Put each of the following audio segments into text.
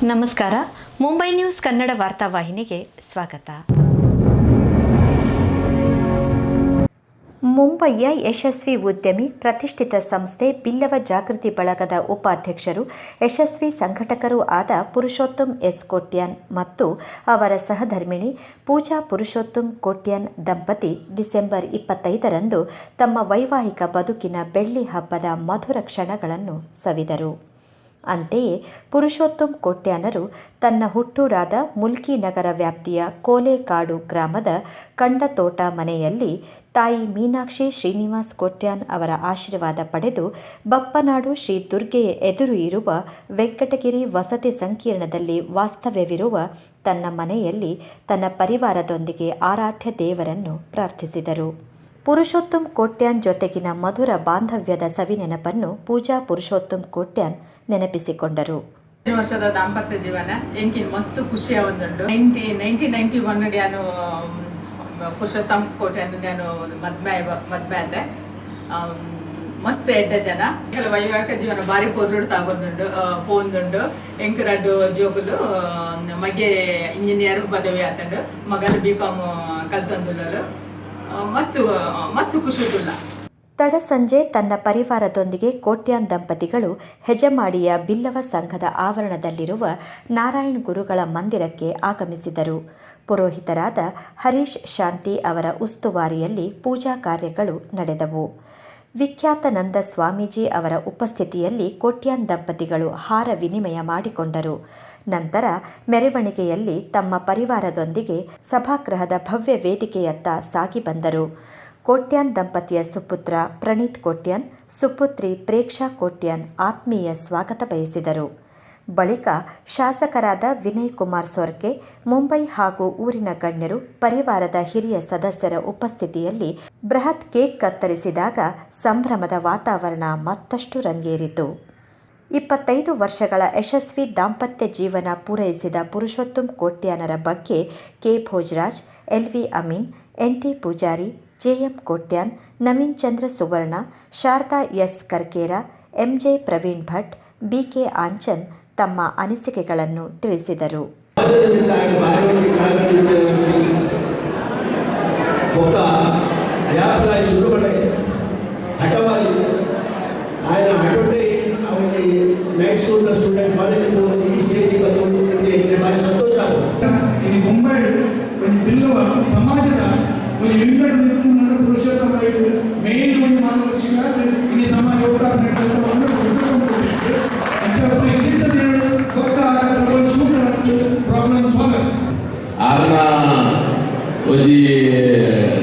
ನಮಸ್ಕಾರ. ಮುಂಬೈ ನ್ಯೂಸ್ ಕನ್ನಡ ವಾರ್ತಾವಾಹಿನಿಗೆ ಸ್ವಾಗತ. ಮುಂಬಯಿಯ ಯಶಸ್ವಿ ಉದ್ಯಮಿ, ಪ್ರತಿಷ್ಠಿತ ಸಂಸ್ಥೆ ಬಿಲ್ಲವ ಜಾಗೃತಿ ಬಳಗದ ಉಪಾಧ್ಯಕ್ಷರು, ಯಶಸ್ವಿ ಸಂಘಟಕರೂ ಆದ ಪುರುಷೋತ್ತಮ್ ಎಸ್ ಕೋಟ್ಯಾನ್ ಮತ್ತು ಅವರ ಸಹಧರ್ಮಿಣಿ ಪೂಜಾ ಪುರುಷೋತ್ತಮ್ ಕೋಟ್ಯಾನ್ ದಂಪತಿ ಡಿಸೆಂಬರ್ 25ರಂದು ತಮ್ಮ ವೈವಾಹಿಕ ಬದುಕಿನ ಬೆಳ್ಳಿ ಹಬ್ಬದ ಮಧುರ ಕ್ಷಣಗಳನ್ನು ಸವಿದರು. ಅಂತೆಯೇ ಪುರುಷೋತ್ತಮ್ ಕೋಟ್ಯಾನರು ತನ್ನ ಹುಟ್ಟೂರಾದ ಮುಲ್ಕಿ ನಗರ ವ್ಯಾಪ್ತಿಯ ಕೋಲೇಕಾಡು ಗ್ರಾಮದ ಕಂಡತೋಟ ಮನೆಯಲ್ಲಿ ತಾಯಿ ಮೀನಾಕ್ಷಿ ಶ್ರೀನಿವಾಸ್ ಕೋಟ್ಯಾನ್ ಅವರ ಆಶೀರ್ವಾದ ಪಡೆದು ಬಪ್ಪನಾಡು ಶ್ರೀ ದುರ್ಗೆಯ ಎದುರು ಇರುವ ವೆಂಕಟಗಿರಿ ವಸತಿ ಸಂಕೀರ್ಣದಲ್ಲಿ ವಾಸ್ತವ್ಯವಿರುವ ತನ್ನ ಮನೆಯಲ್ಲಿ ತನ್ನ ಪರಿವಾರದೊಂದಿಗೆ ಆರಾಧ್ಯ ದೇವರನ್ನು ಪ್ರಾರ್ಥಿಸಿದರು. ಪುರುಷೋತ್ತಮ್ ಕೋಟ್ಯಾನ್ ಜೊತೆಗಿನ ಮಧುರ ಬಾಂಧವ್ಯದ ಸವಿನೆನಪನ್ನು ಪೂಜಾ ಪುರುಷೋತ್ತಮ್ ಕೋಟ್ಯಾನ್ ನೆನಪಿಸಿಕೊಂಡರು. ವರ್ಷದ ದಾಂಪತ್ಯ ಜೀವನ ಎಂಕಿನ ಮಸ್ತ್ ಖುಷಿಯ ಒಂದುಂಡು. 1991 ನಾನು ಪುರುಷೋತ್ತಮ್ ಕೋಟ್ಯಾನ್ ನಾನು ಮದ್ಮೆ ಆದೆ. ಮಸ್ತ್ ಎಡ್ಡ ಜನ ವೈವಾಹಿಕ ಜೀವನ ಬಾರಿ ಪೊರ್ಲುಡು ಪೋಂದುಂಡು. ಎಂಕ್ ರಡ್ಡು ಜೋಗುಲು ಮಗೆ ಇಂಜಿನಿಯರ್ ಪದವಿ ಆತಂಡು, ಮಗಲು B.Com ಕಲ್ತೊಂದುಲ್ಲರು. ಮಸ್ತ್ ಖುಷಿ ಉಳ್ಳ. ತಡಸಂಜೆ ತನ್ನ ಪರಿವಾರದೊಂದಿಗೆ ಕೋಟ್ಯಾನ್ ದಂಪತಿಗಳು ಹೆಜಮಾಡಿಯ ಬಿಲ್ಲವ ಸಂಘದ ಆವರಣದಲ್ಲಿರುವ ನಾರಾಯಣ್ ಗುರುಗಳ ಮಂದಿರಕ್ಕೆ ಆಗಮಿಸಿದರು. ಪುರೋಹಿತರಾದ ಹರೀಶ್ ಶಾಂತಿ ಅವರ ಉಸ್ತುವಾರಿಯಲ್ಲಿ ಪೂಜಾ ಕಾರ್ಯಗಳು ನಡೆದವು. ವಿಖ್ಯಾತಾನಂದ ಸ್ವಾಮೀಜಿ ಅವರ ಉಪಸ್ಥಿತಿಯಲ್ಲಿ ಕೋಟ್ಯಾನ್ ದಂಪತಿಗಳು ಹಾರ ವಿನಿಮಯ ಮಾಡಿಕೊಂಡರು. ನಂತರ ಮೆರವಣಿಗೆಯಲ್ಲಿ ತಮ್ಮ ಪರಿವಾರದೊಂದಿಗೆ ಸಭಾಗೃಹದ ಭವ್ಯ ವೇದಿಕೆಯತ್ತ ಸಾಗಿ ಬಂದರು. ಕೋಟ್ಯಾನ್ ದಂಪತಿಯ ಸುಪುತ್ರ ಪ್ರಣೀತ್ ಕೋಟ್ಯಾನ್, ಸುಪುತ್ರಿ ಪ್ರೇಕ್ಷಾ ಕೋಟ್ಯಾನ್ ಆತ್ಮೀಯ ಸ್ವಾಗತ ಬಯಸಿದರು. ಬಳಿಕ ಶಾಸಕರಾದ ವಿನಯ್ ಕುಮಾರ್ ಸೊರ್ಕೆ, ಮುಂಬೈ ಹಾಗೂ ಊರಿನ ಗಣ್ಯರು, ಪರಿವಾರದ ಹಿರಿಯ ಸದಸ್ಯರ ಉಪಸ್ಥಿತಿಯಲ್ಲಿ ಬೃಹತ್ ಕೇಕ್ ಕತ್ತರಿಸಿದಾಗ ಸಂಭ್ರಮದ ವಾತಾವರಣ ಮತ್ತಷ್ಟು ರಂಗೇರಿತು. 25 ವರ್ಷಗಳ ಯಶಸ್ವಿ ದಾಂಪತ್ಯ ಜೀವನ ಪೂರೈಸಿದ ಪುರುಷೋತ್ತಮ್ ಕೋಟ್ಯಾನರ ಬಗ್ಗೆ ಕೆ. ಭೋಜರಾಜ್, ಎಲ್.ವಿ. ಅಮೀನ್, ಎನ್.ಟಿ. ಪೂಜಾರಿ, ಜೆ.ಎಂ. ಕೋಟ್ಯಾನ್, ನವೀನ್ ಚಂದ್ರ ಸುವರ್ಣ, ಶಾರದಾ ಎಸ್. ಕರ್ಕೇರ, ಎಂ.ಜೆ. ಪ್ರವೀಣ್ ಭಟ್, ಬಿ.ಕೆ. ಆಂಚನ್ ತಮ್ಮ ಅನಿಸಿಕೆಗಳನ್ನು ತಿಳಿಸಿದರು.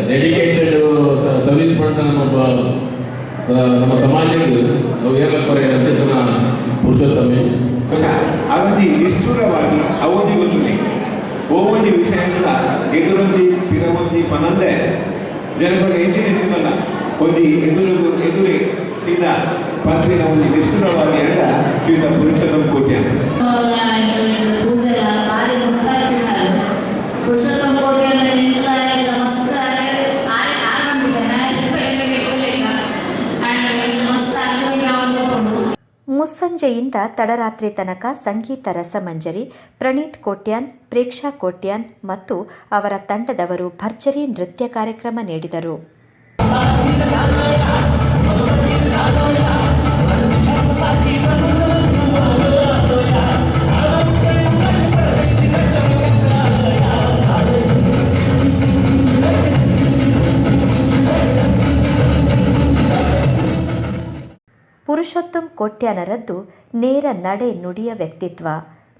ಡೆಡಿಕೇಟೆಡ್ ಸರ್ವಿಸ್ ಮಾಡ್ತಾ ನಮ್ಮ ಸಮಾಜಕ್ಕೆ ಪುರುಷೋತ್ತಮೆ ಅವಧಿ ನಿಷ್ಠುರವಾಗಿ ಅವಧಿ ಗೊತ್ತಿದೆ ಓವಧಿ ವಿಷಯಗಳ ಎದುರೊಂದಿ ಸ್ಥಿರವೊಂದಿ ಪನಂದೆ ಜನಪದ ಹೆಚ್ಚಿನ ಒಂದು ಎದುರೇ ಸೀದಾ ಪಂತ್ರಿನ ಒಂದು ನಿಷ್ಠುರವಾಗಿ ಅಂಡ ಶ್ರೀತ ಪುರುಷೋತ್ತಮ್ ಕೋಟ್ಯಾನ್ ಮುಸ್ಸಂಜೆಯಿಂದ ತಡರಾತ್ರಿ ತನಕ ಸಂಗೀತ ರಸಮಂಜರಿ, ಪ್ರಣೀತ್ ಕೋಟ್ಯಾನ್, ಪ್ರೇಕ್ಷಾ ಕೋಟ್ಯಾನ್ ಮತ್ತು ಅವರ ತಂಡದವರು ಭರ್ಜರಿ ನೃತ್ಯ ಕಾರ್ಯಕ್ರಮ ನೀಡಿದರು. ಪುರುಷೋತ್ತಮ್ ಕೋಟ್ಯಾನರದ್ದು ನೇರ ನಡೆ ನುಡಿಯ ವ್ಯಕ್ತಿತ್ವ,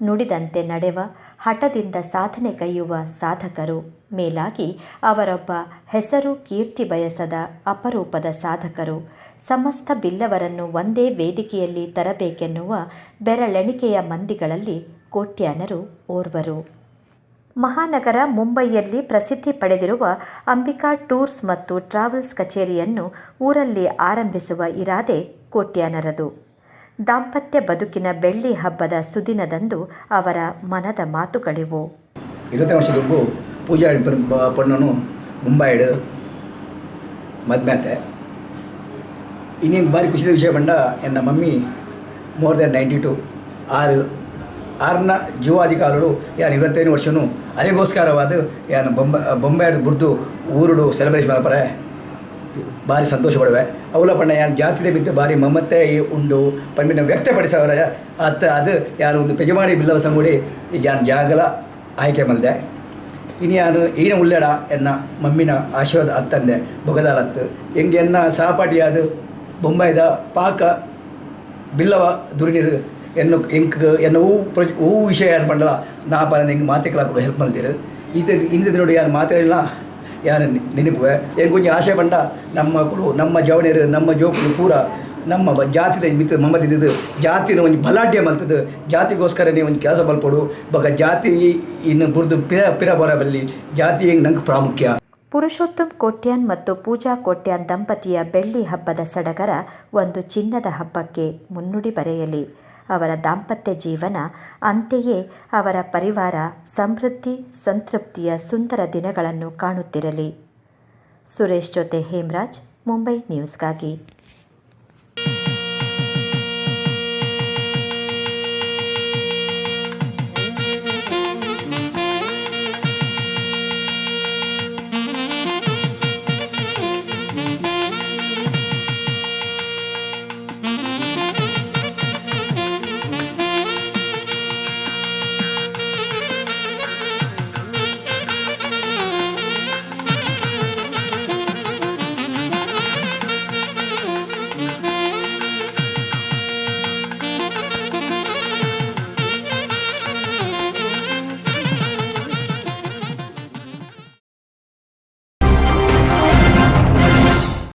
ನುಡಿದಂತೆ ನಡೆವ, ಹಠದಿಂದ ಸಾಧನೆಗೈಯುವ ಸಾಧಕರು. ಮೇಲಾಗಿ ಅವರೊಬ್ಬ ಹೆಸರು ಕೀರ್ತಿ ಬಯಸದ ಅಪರೂಪದ ಸಾಧಕರು. ಸಮಸ್ತ ಬಿಲ್ಲವರನ್ನು ಒಂದೇ ವೇದಿಕೆಯಲ್ಲಿ ತರಬೇಕೆನ್ನುವ ಬೆರಳೆಣಿಕೆಯ ಮಂದಿಗಳಲ್ಲಿ ಕೋಟ್ಯಾನರು ಓರ್ವರು. ಮಹಾನಗರ ಮುಂಬಯಿಯಲ್ಲಿ ಪ್ರಸಿದ್ಧಿ ಪಡೆದಿರುವ ಅಂಬಿಕಾ ಟೂರ್ಸ್ ಮತ್ತು ಟ್ರಾವೆಲ್ಸ್ ಕಚೇರಿಯನ್ನು ಊರಲ್ಲಿ ಆರಂಭಿಸುವ ಇರಾದೆ ಕೋಟ್ಯಾನರದು. ದಾಂಪತ್ಯ ಬದುಕಿನ ಬೆಳ್ಳಿ ಹಬ್ಬದ ಸುದಿನದಂದು ಅವರ ಮನದ ಮಾತುಗಳಿವು. 20 ವರ್ಷದವರೆಗೂ ಪೂಜಾ ಪಣ್ಣನು ಮುಂಬೈಡು ಮದ್ಮ್ಯಾತೆ. ಇನ್ನೇನು ಭಾರಿ ಖುಷಿದ ವಿಷಯ ಬಂಡ ಎನ್ನ ಮಮ್ಮಿ ಮೋರ್ ದೆನ್ 92 6 ಆರ್ನ ಜೀವಾಧಿಕಾರುಡು ಯಾನು 25 ವರ್ಷನು ಅರೆಗೋಸ್ಕರವಾದ ಯಾನು ಬೊಂಬಾಯ್ಡು ಬುರ್ದು ಊರುಡು ಸೆಲೆಬ್ರೇಷನ್ ಮಾಡಪರೆ ಭಾರಿ ಸಂತೋಷ ಪಡುವೆ ಅವಲ ಪಣ್ಣ ಯಾನು ಜಾತಿದ ಬಿದ್ದು ಭಾರಿ ಮಮತೆ ಉಂಡು ಪಂಡಿನ ವ್ಯಕ್ತಪಡಿಸವರ ಅದು ಯಾರು ಒಂದು ಪೆಜಮಾಡಿ ಬಿಲ್ಲವ ಸಂಗುಡಿ ಈ ಜಾಗಲ ಆಯ್ಕೆ ಮಲ್ದೆ ಇನ್ನು ಯಾನು ಈನ ಉಲ್ಲೆಡ ಎನ್ನ ಮಮ್ಮಿನ ಆಶೀರ್ವಾದ ಅತ್ತಂದೆ ಬೊಗದಾಲತ್ತು ಹೆಂಗೆ ಎನ್ನ ಸಹಪಾಠಿಯಾದ ಬೊಂಬಾಯ್ದ ಪಾಕ ಬಿಲ್ಲವ ದುರಿನಿರು ಎನ್ನು ಎಂಕ್ ಎನ್ನ ಹೂ ವಿಷಯ ಏನು ಪಂಡಲ ನಾ ಪಂದ ಹೆಂಗೆ ಮಾತಿಕ್ಲಾಕು ಹೆಲ್ಪ್ ಮಲ್ದಿರು ಇಂದ ನೋಡಿ ಯಾರು ಮಾತಾಡಿಲ್ಲ ಯಾರು ನೆನಪುವೆ ಹೆಂಗೆ ಕೊಂಚ ಆಶೆ ಪಂಡ ನಮ್ಮ ಕುಲು ನಮ್ಮ ಜವಣಿಯರು ನಮ್ಮ ಜೋಕುಲು ಪೂರ ನಮ್ಮ ಜಾತಿದ ಮಿತ್ರ ಮಮ್ಮದಿದ್ದು ಜಾತಿನ ಒಂದು ಬಲಾಢ್ಯ ಮಲ್ತದ್ದು ಜಾತಿಗೋಸ್ಕರ ನೀವು ಒಂದು ಕೆಲಸ ಮಲ್ಪಡು ಬಗ ಜಾತಿ ಇನ್ನು ಬುರ್ದು ಪಿರ ಬರಬಲ್ಲಿ ಜಾತಿ ಹೆಂಗೆ ನಂಗೆ ಪ್ರಾಮುಖ್ಯ. ಪುರುಷೋತ್ತಮ್ ಕೋಟ್ಯಾನ್ ಮತ್ತು ಪೂಜಾ ಕೋಟ್ಯಾನ್ ದಂಪತಿಯ ಬೆಳ್ಳಿ ಹಬ್ಬದ ಸಡಗರ ಒಂದು ಚಿನ್ನದ ಹಬ್ಬಕ್ಕೆ ಮುನ್ನುಡಿ ಬರೆಯಲಿ. ಅವರ ದಾಂಪತ್ಯ ಜೀವನ ಅಂತೆಯೇ ಅವರ ಪರಿವಾರ ಸಮೃದ್ಧಿ ಸಂತೃಪ್ತಿಯ ಸುಂದರ ದಿನಗಳನ್ನು ಕಾಣುತ್ತಿರಲಿ. ಸುರೇಶ್ ಜೊತೆ ಹೇಮರಾಜ್, ಮುಂಬೈ ನ್ಯೂಸ್ಗಾಗಿ.